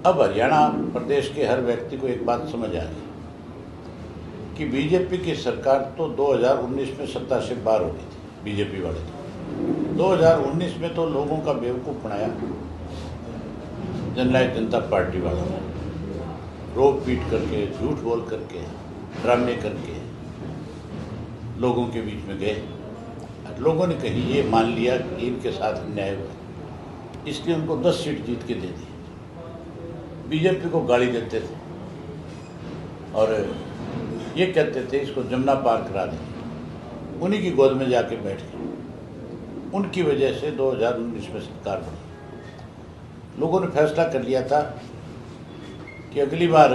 अब हरियाणा प्रदेश के हर व्यक्ति को एक बात समझ आ गई कि बीजेपी की सरकार तो 2019 में सत्ता से बाहर हो गई थी। बीजेपी वाले तो 2019 में तो लोगों का बेवकूफ़ बनाया जननायक जनता पार्टी वालों ने, रोक पीट करके, झूठ बोल करके, ड्रामे करके लोगों के बीच में गए। लोगों ने कहीं ये मान लिया कि इनके साथ अन्याय हुआ, इसलिए उनको 10 सीट जीत के दे दी। बीजेपी को गाली देते थे और ये कहते थे इसको जमुना पार करा देंगे। उन्हीं की गोद में जाके बैठ गए। उनकी वजह से 2019 में सरकार बनी। लोगों ने फैसला कर लिया था कि अगली बार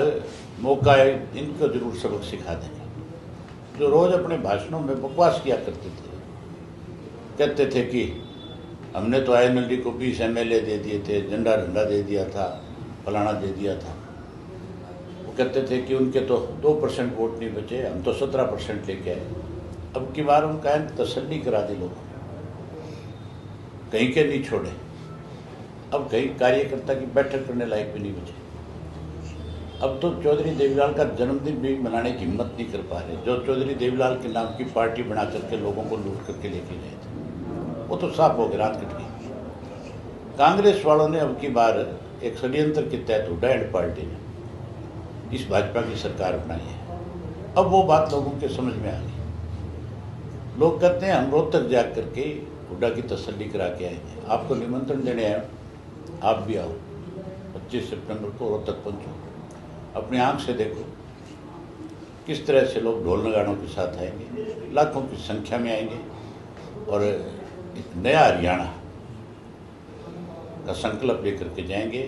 मौका है, इनको जरूर सबक सिखा देंगे। जो रोज़ अपने भाषणों में बकवास किया करते थे, कहते थे कि हमने तो INLD को 20 MLA दे दिए थे, झंडा दे दिया था, फलाना दे दिया था। वो कहते थे कि उनके तो 2% वोट नहीं बचे, हम तो 17% लेके आए। अब की बार उनका तसल्ली करा दी लोगों, कहीं के नहीं छोड़े। अब कहीं कार्यकर्ता की बैठक करने लायक भी नहीं बचे। अब तो चौधरी देवीलाल का जन्मदिन भी मनाने की हिम्मत नहीं कर पा रहे। जो चौधरी देवीलाल के नाम की पार्टी बना करके लोगों को लूट करके लेके गए थे, वो तो साफ हो गए, रात कट गई। कांग्रेस वालों ने अब की बार एक षड्यंत्र के तहत हुड्डा एंड पार्टी ने इस भाजपा की सरकार बनाई है। अब वो बात लोगों के समझ में आ गई। लोग कहते हैं हम रोहतक जा करके हुड्डा की तसल्ली करा के आएंगे। आपको निमंत्रण देने आए, आप भी आओ। 25 सितंबर को रोहतक पहुँचो, अपनी आंख से देखो किस तरह से लोग ढोल नगाड़ों के साथ आएंगे, लाखों की संख्या में आएंगे और एक नया हरियाणा का संकल्प लेकर के जाएंगे।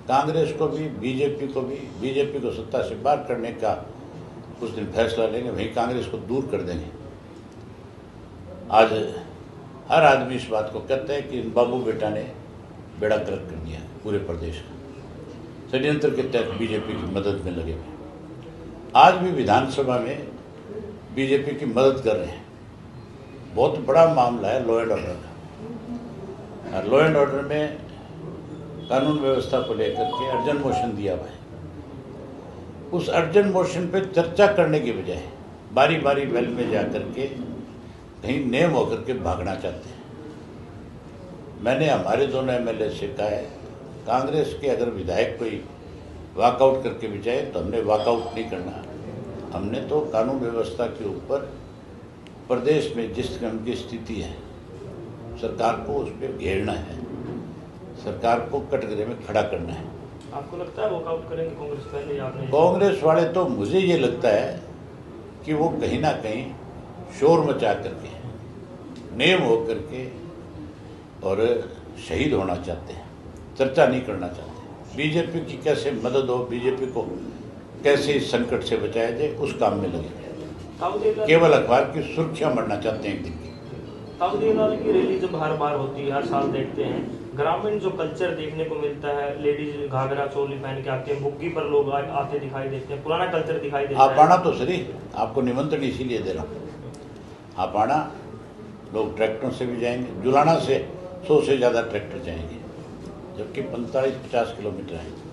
कांग्रेस को भी, बीजेपी को भी, बीजेपी को सत्ता से बाहर करने का उस दिन फैसला लेंगे, वहीं कांग्रेस को दूर कर देंगे। आज हर आदमी इस बात को कहता है कि बाबू बेटा ने बेड़ा गर्क कर दिया पूरे प्रदेश का। षड्यंत्र के तहत बीजेपी की मदद में लगे हुए। आज भी विधानसभा में बीजेपी की मदद कर रहे हैं। बहुत बड़ा मामला है लॉ एंड ऑर्डर का। लॉ एंड ऑर्डर में कानून व्यवस्था को लेकर के अर्जेंट मोशन दिया हुआ है। उस अर्जेंट मोशन पे चर्चा करने के बजाय बारी बारी वेल में जाकर के कहीं नेम होकर के भागना चाहते हैं। मैंने हमारे दोनों MLA से कहा है, कांग्रेस के अगर विधायक कोई वॉकआउट करके भी जाए तो हमने वॉकआउट नहीं करना। हमने तो कानून व्यवस्था के ऊपर प्रदेश में जिस किस्म की स्थिति है, सरकार को उस पर घेरना है, सरकार को कटघरे में खड़ा करना है। आपको लगता है वॉकआउट करेंगे कांग्रेस पहले? आपने कांग्रेस वाले तो, मुझे ये लगता है कि वो कहीं ना कहीं शोर मचा करके, नेम हो करके और शहीद होना चाहते हैं, चर्चा नहीं करना चाहते। बीजेपी की कैसे मदद हो, बीजेपी को कैसे इस संकट से बचाया जाए, उस काम में लगे। केवल अखबार की सुर्खियां बढ़ना चाहते हैं एक दिन की। ताऊ देवीलाल की रैली जब हर बार होती है, हर साल देखते हैं, ग्रामीण जो कल्चर देखने को मिलता है, लेडीज घाघरा चोली पहन के आते हैं, बुग्गी पर लोग आते दिखाई देते हैं, पुराना कल्चर दिखाई देता है। आप आना तो सही, आपको निमंत्रण इसीलिए दे रहा हूँ। आप आना, लोग ट्रैक्टरों से भी जाएंगे। जुलाना से 100 से ज़्यादा ट्रैक्टर जाएंगे, जबकि 45-50 किलोमीटर है।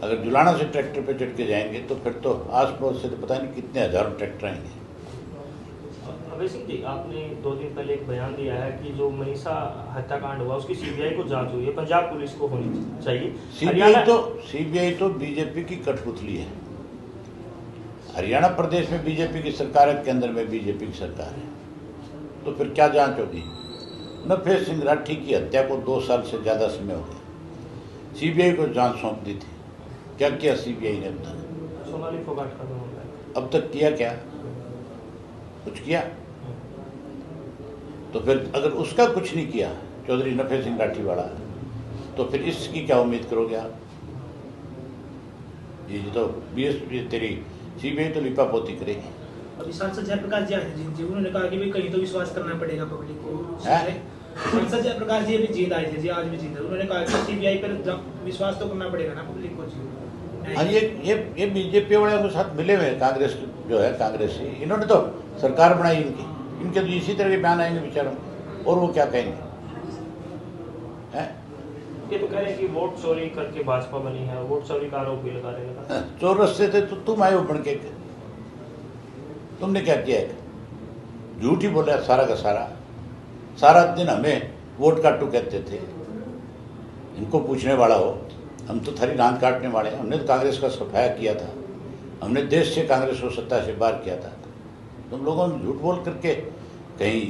अगर जुलाना से ट्रैक्टर पे चढ़ के जाएंगे तो फिर तो आस पड़ोस से तो पता नहीं कितने हजारों ट्रैक्टर आएंगे। अभय सिंह जी, आपने 2 दिन पहले एक बयान दिया है कि जो मनीषा हत्याकांड हुआ उसकी CBI को जांच हुई है, पंजाब पुलिस को होनी चाहिए। CBI तो बीजेपी की कठपुतली है। हरियाणा प्रदेश में बीजेपी की सरकार है, केंद्र में बीजेपी की सरकार है, तो फिर क्या जांच होगी? नफे सिंह राठी की हत्या को 2 साल से ज़्यादा समय हो गया। CBI को जांच सौंप दी थी। क्या किया CBI ने अब तक? सोनाली फोगाट का मामला है, अब तक किया क्या? कुछ किया? तो फिर अगर उसका कुछ नहीं किया चौधरी नफे सिंह राठी वाला, तो फिर इसकी क्या उम्मीद करोगे आप? ये तो तेरी CBI तो लिपापोती करेगी। अभी सांसद जयप्रकाश जी आए थे जी, उन्होंने कहा कि भाई कहीं तो विश्वास करना पड़ेगा पब्लिक को। सांसद जयप्रकाश जी अभी जीत आए थे जी, आज भी जीत। उन्होंने कहा कि CBI पर विश्वास तो करना पड़ेगा ना पब्लिक को जी। हाँ, ये बीजेपी वाले के साथ मिले हुए हैं। कांग्रेस जो है, कांग्रेस ही, इन्होंने तो सरकार बनाई इनके तो इसी तरह के बयान आएंगे बेचारों, और वो क्या कहेंगे हैं? ये तो कह रहे हैं कि वोट चोरी करके भाजपा बनी है, वोट चोरी का आरोप भी लगा रहे हैं। चोर रस्ते थे तो तुम आए हो बन के, तुमने क्या किया है? झूठ ही बोला सारा का सारा दिन हमें वोट काटू कहते थे। इनको पूछने वाला हो, हम तो थारी नाक काटने वाले हैं। हमने तो कांग्रेस का सफाया किया था, हमने देश से कांग्रेस को सत्ता से बाहर किया था। तुम लोगों ने झूठ बोल करके कहीं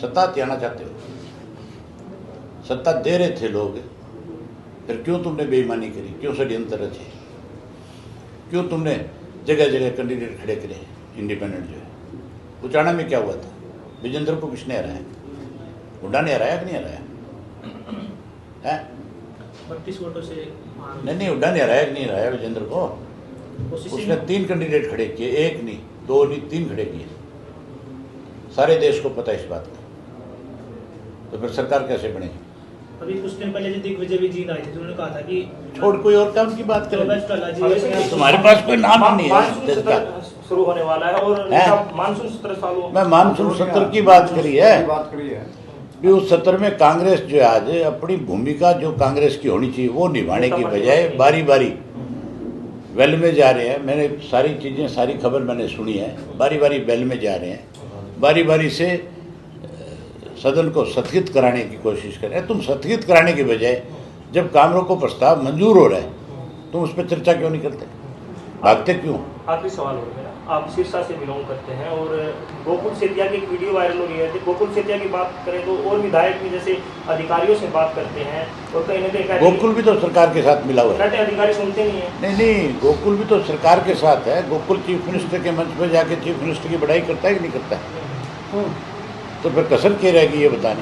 सत्ता आना चाहते हो। सत्ता दे रहे थे लोग, फिर क्यों तुमने बेईमानी करी, क्यों षड्यंत्र रचे, क्यों तुमने जगह जगह कैंडिडेट खड़े करे इंडिपेंडेंट जो है। उचाना में क्या हुआ था? विजेंद्र को किसने हराया? हुड्डा ने हराया कि नहीं हराया है? 32 वोटों से नहीं, हुड्डा ने हराया कि नहीं हराया विजेंद्र को? उसने 3 कैंडिडेट खड़े किए, 1 नहीं, 2 नहीं, 3 खड़े किए। सारे देश को पता है इस बात का। तो फिर सरकार कैसे बने? अभी कुछ दिन पहले जो दिग्विजय भी जीत आई थी, उन्होंने कहा था कि छोड़ कोई और काम की बात करें। रॉबर्ट टल्ला जी तुम्हारे पास कोई नाम नहीं है मानसून सत्र शुरू होने वाला है और मानसून सत्र चालू। मैं मानसून सत्र की बात करी है कि उस सत्र में कांग्रेस जो है आज अपनी भूमिका जो कांग्रेस की होनी चाहिए वो निभाने की बजाय बारी बारी वेल में जा रहे हैं। मैंने सारी चीज़ें, सारी खबर मैंने सुनी है। बारी बारी वेल में जा रहे हैं, बारी बारी से सदन को स्थगित कराने की कोशिश कर रहे हैं। तुम स्थगित कराने की बजाय जब कामरों को प्रस्ताव मंजूर हो रहा है तुम उस पर चर्चा क्यों नहीं करते? भागते क्यों? आखिरी सवाल हो गया, आप सिरसा से बिलोंग करते हैं और गोकुल सेतिया की एक वीडियो वायरल हो रही है। गोकुल सेतिया की बात करें तो और विधायक भी जैसे अधिकारियों से बात करते हैं और कहीं ना कहीं गोकुल भी तो सरकार के साथ मिला हुआ है। अधिकारी सुनते नहीं है। नहीं, गोकुल भी तो सरकार के साथ है। गोकुल चीफ मिनिस्टर के मंच पर जाके चीफ मिनिस्टर की बड़ाई करता है कि नहीं करता है? तो फिर कसर क्या रहेगी ये बताने?